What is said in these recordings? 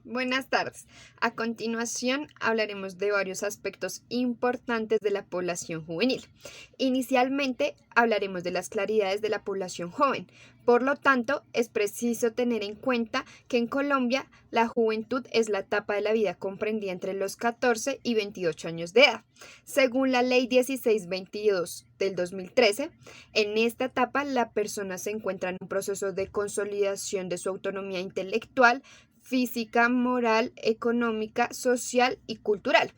Buenas tardes. A continuación hablaremos de varios aspectos importantes de la población juvenil. Inicialmente hablaremos de las claridades de la población joven. Por lo tanto, es preciso tener en cuenta que en Colombia la juventud es la etapa de la vida comprendida entre los 14 y 28 años de edad. Según la Ley 1622 del 2013, en esta etapa la persona se encuentra en un proceso de consolidación de su autonomía intelectual, física, moral, económica, social y cultural,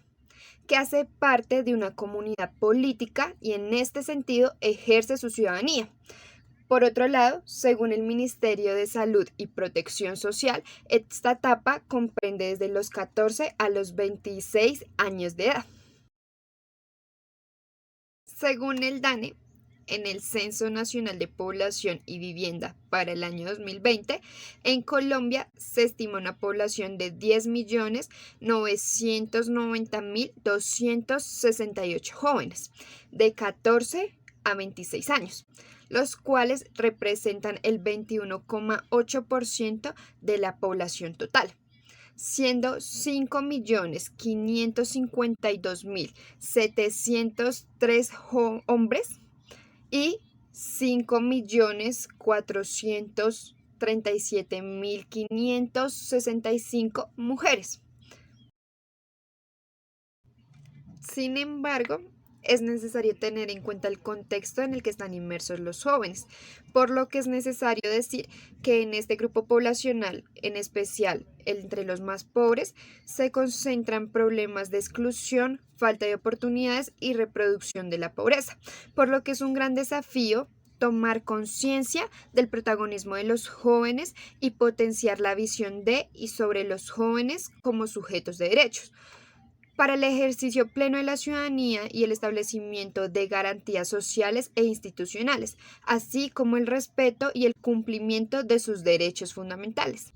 que hace parte de una comunidad política y en este sentido ejerce su ciudadanía. Por otro lado, según el Ministerio de Salud y Protección Social, esta etapa comprende desde los 14 a los 26 años de edad. Según el DANE, en el Censo Nacional de Población y Vivienda para el año 2020, en Colombia se estima una población de 10.990.268 jóvenes de 14 a 26 años, los cuales representan el 21,8% de la población total, siendo 5.552.703 hombres y 5.437.565 mujeres. Sin embargo, es necesario tener en cuenta el contexto en el que están inmersos los jóvenes, por lo que es necesario decir que en este grupo poblacional, en especial entre los más pobres, se concentran problemas de exclusión, falta de oportunidades y reproducción de la pobreza, por lo que es un gran desafío tomar conciencia del protagonismo de los jóvenes y potenciar la visión de y sobre los jóvenes como sujetos de derechos para el ejercicio pleno de la ciudadanía y el establecimiento de garantías sociales e institucionales, así como el respeto y el cumplimiento de sus derechos fundamentales.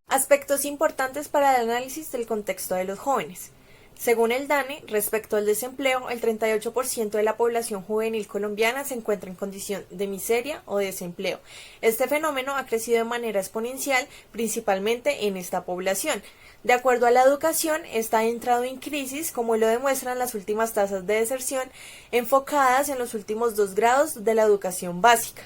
Aspectos importantes para el análisis del contexto de los jóvenes. Según el DANE, respecto al desempleo, el 38% de la población juvenil colombiana se encuentra en condición de miseria o desempleo. Este fenómeno ha crecido de manera exponencial, principalmente en esta población. De acuerdo a la educación, esta ha entrado en crisis, como lo demuestran las últimas tasas de deserción enfocadas en los últimos 2 grados de la educación básica,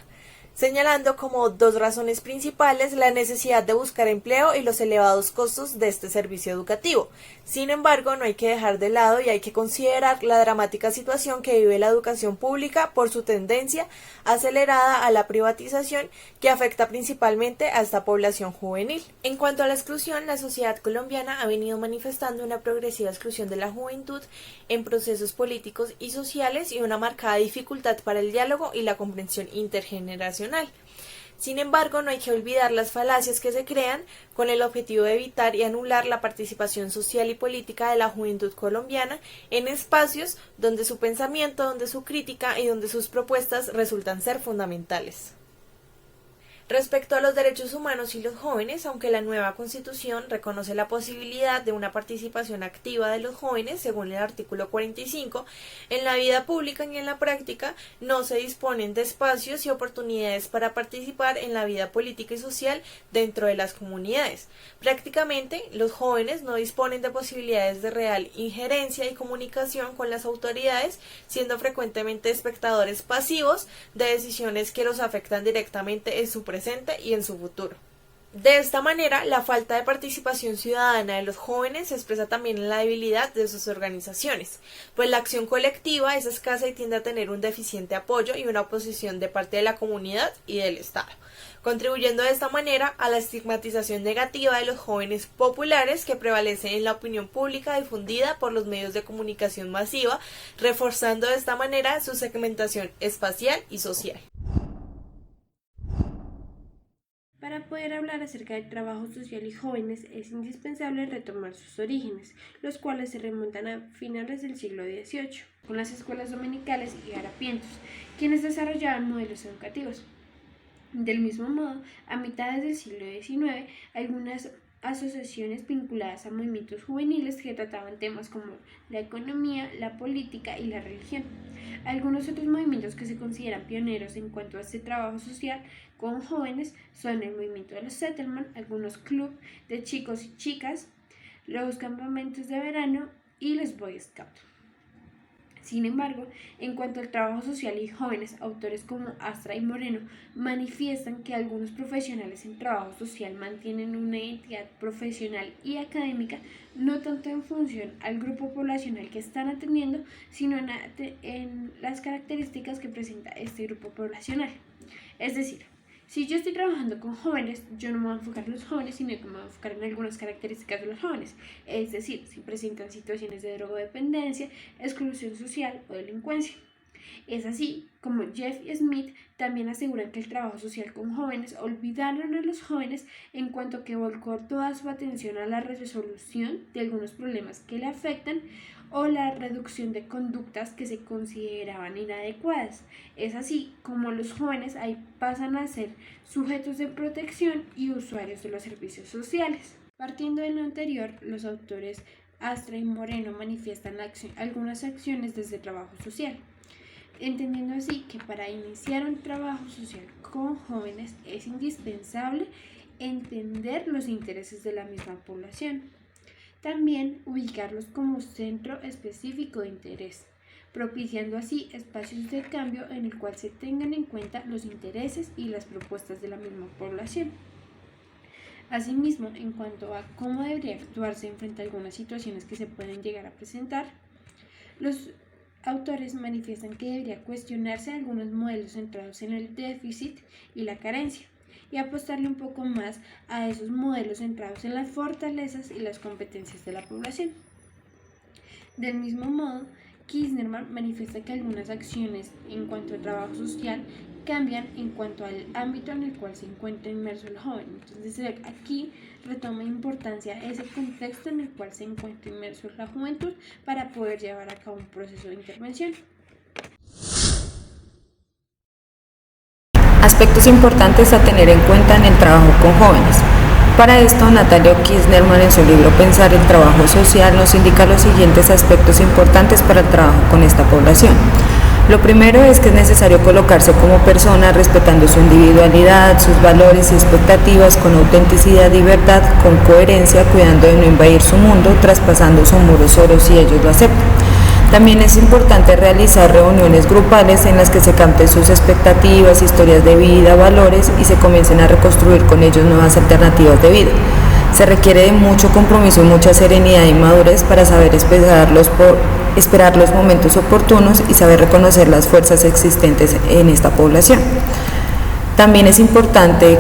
señalando como 2 razones principales la necesidad de buscar empleo y los elevados costos de este servicio educativo. Sin embargo, no hay que dejar de lado y hay que considerar la dramática situación que vive la educación pública por su tendencia acelerada a la privatización que afecta principalmente a esta población juvenil. En cuanto a la exclusión, la sociedad colombiana ha venido manifestando una progresiva exclusión de la juventud en procesos políticos y sociales y una marcada dificultad para el diálogo y la comprensión intergeneracional. Sin embargo, no hay que olvidar las falacias que se crean con el objetivo de evitar y anular la participación social y política de la juventud colombiana en espacios donde su pensamiento, donde su crítica y donde sus propuestas resultan ser fundamentales. Respecto a los derechos humanos y los jóvenes, aunque la nueva Constitución reconoce la posibilidad de una participación activa de los jóvenes, según el artículo 45, en la vida pública y en la práctica no se disponen de espacios y oportunidades para participar en la vida política y social dentro de las comunidades. Prácticamente, los jóvenes no disponen de posibilidades de real injerencia y comunicación con las autoridades, siendo frecuentemente espectadores pasivos de decisiones que los afectan directamente en su presente y en su futuro. De esta manera, la falta de participación ciudadana de los jóvenes se expresa también en la debilidad de sus organizaciones, pues la acción colectiva es escasa y tiende a tener un deficiente apoyo y una oposición de parte de la comunidad y del Estado, contribuyendo de esta manera a la estigmatización negativa de los jóvenes populares que prevalece en la opinión pública difundida por los medios de comunicación masiva, reforzando de esta manera su segmentación espacial y social. Para poder hablar acerca del trabajo social y jóvenes es indispensable retomar sus orígenes, los cuales se remontan a finales del siglo XVIII, con las escuelas dominicales y harapientos, quienes desarrollaban modelos educativos. Del mismo modo, a mitades del siglo XIX, algunas asociaciones vinculadas a movimientos juveniles que trataban temas como la economía, la política y la religión. Algunos otros movimientos que se consideran pioneros en cuanto a este trabajo social con jóvenes son el movimiento de los Settlement, algunos clubes de chicos y chicas, los campamentos de verano y los Boy Scouts. Sin embargo, en cuanto al trabajo social y jóvenes, autores como Astra y Moreno manifiestan que algunos profesionales en trabajo social mantienen una identidad profesional y académica no tanto en función al grupo poblacional que están atendiendo, sino en las características que presenta este grupo poblacional. Es decir, si yo estoy trabajando con jóvenes, yo no me voy a enfocar en los jóvenes, sino que me voy a enfocar en algunas características de los jóvenes. Es decir, si presentan situaciones de drogodependencia, exclusión social o delincuencia. Es así como Jeff y Smith también aseguran que el trabajo social con jóvenes olvidaron a los jóvenes en cuanto que volcó toda su atención a la resolución de algunos problemas que le afectan o la reducción de conductas que se consideraban inadecuadas. Es así como los jóvenes ahí pasan a ser sujetos de protección y usuarios de los servicios sociales. Partiendo de lo anterior, los autores Astra y Moreno manifiestan algunas acciones desde el trabajo social, entendiendo así que para iniciar un trabajo social con jóvenes es indispensable entender los intereses de la misma población. También ubicarlos como centro específico de interés, propiciando así espacios de cambio en el cual se tengan en cuenta los intereses y las propuestas de la misma población. Asimismo, en cuanto a cómo debería actuarse frente a algunas situaciones que se pueden llegar a presentar, los autores manifiestan que debería cuestionarse algunos modelos centrados en el déficit y la carencia, y apostarle un poco más a esos modelos centrados en las fortalezas y las competencias de la población. Del mismo modo, Kirchnerman manifiesta que algunas acciones en cuanto al trabajo social cambian en cuanto al ámbito en el cual se encuentra inmerso el joven. Entonces aquí retoma importancia ese contexto en el cual se encuentra inmerso la juventud para poder llevar a cabo un proceso de intervención. Aspectos importantes a tener en cuenta en el trabajo con jóvenes. Para esto, Natalia Kirchnerman en su libro Pensar el trabajo social nos indica los siguientes aspectos importantes para el trabajo con esta población. Lo primero es que es necesario colocarse como persona respetando su individualidad, sus valores y expectativas con autenticidad y verdad, con coherencia, cuidando de no invadir su mundo, traspasando sus muros solo si ellos lo aceptan. También es importante realizar reuniones grupales en las que se capten sus expectativas, historias de vida, valores y se comiencen a reconstruir con ellos nuevas alternativas de vida. Se requiere de mucho compromiso y mucha serenidad y madurez para saber esperar los momentos oportunos y saber reconocer las fuerzas existentes en esta población. También es importante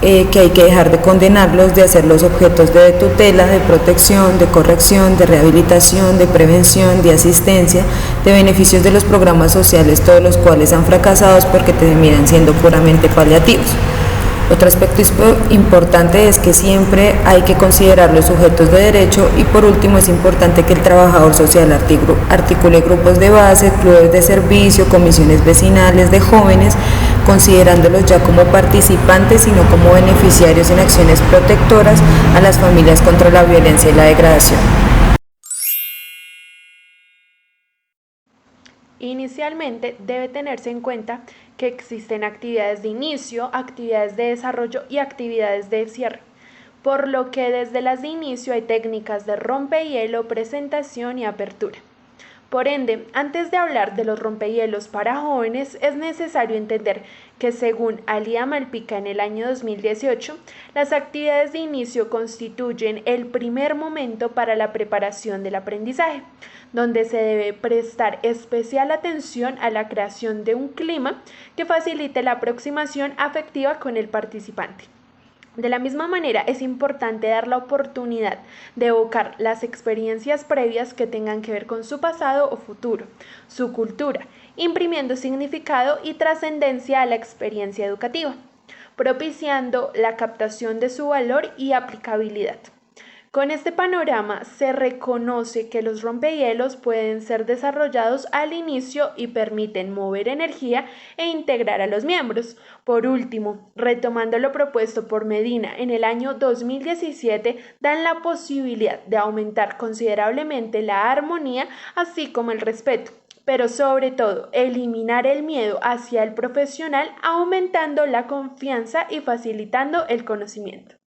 que hay que dejar de condenarlos, de hacerlos objetos de tutela, de protección, de corrección, de rehabilitación, de prevención, de asistencia, de beneficios de los programas sociales, todos los cuales han fracasado porque terminan siendo puramente paliativos. Otro aspecto importante es que siempre hay que considerar los sujetos de derecho y por último es importante que el trabajador social articule grupos de base, clubes de servicio, comisiones vecinales de jóvenes, considerándolos ya como participantes y no como beneficiarios en acciones protectoras a las familias contra la violencia y la degradación. Inicialmente debe tenerse en cuenta que existen actividades de inicio, actividades de desarrollo y actividades de cierre, por lo que desde las de inicio hay técnicas de rompehielo, presentación y apertura. Por ende, antes de hablar de los rompehielos para jóvenes, es necesario entender que según Alida Malpica en el año 2018, las actividades de inicio constituyen el primer momento para la preparación del aprendizaje, donde se debe prestar especial atención a la creación de un clima que facilite la aproximación afectiva con el participante. De la misma manera, es importante dar la oportunidad de evocar las experiencias previas que tengan que ver con su pasado o futuro, su cultura, imprimiendo significado y trascendencia a la experiencia educativa, propiciando la captación de su valor y aplicabilidad. Con este panorama se reconoce que los rompehielos pueden ser desarrollados al inicio y permiten mover energía e integrar a los miembros. Por último, retomando lo propuesto por Medina en el año 2017, dan la posibilidad de aumentar considerablemente la armonía, así como el respeto, pero sobre todo eliminar el miedo hacia el profesional, aumentando la confianza y facilitando el conocimiento.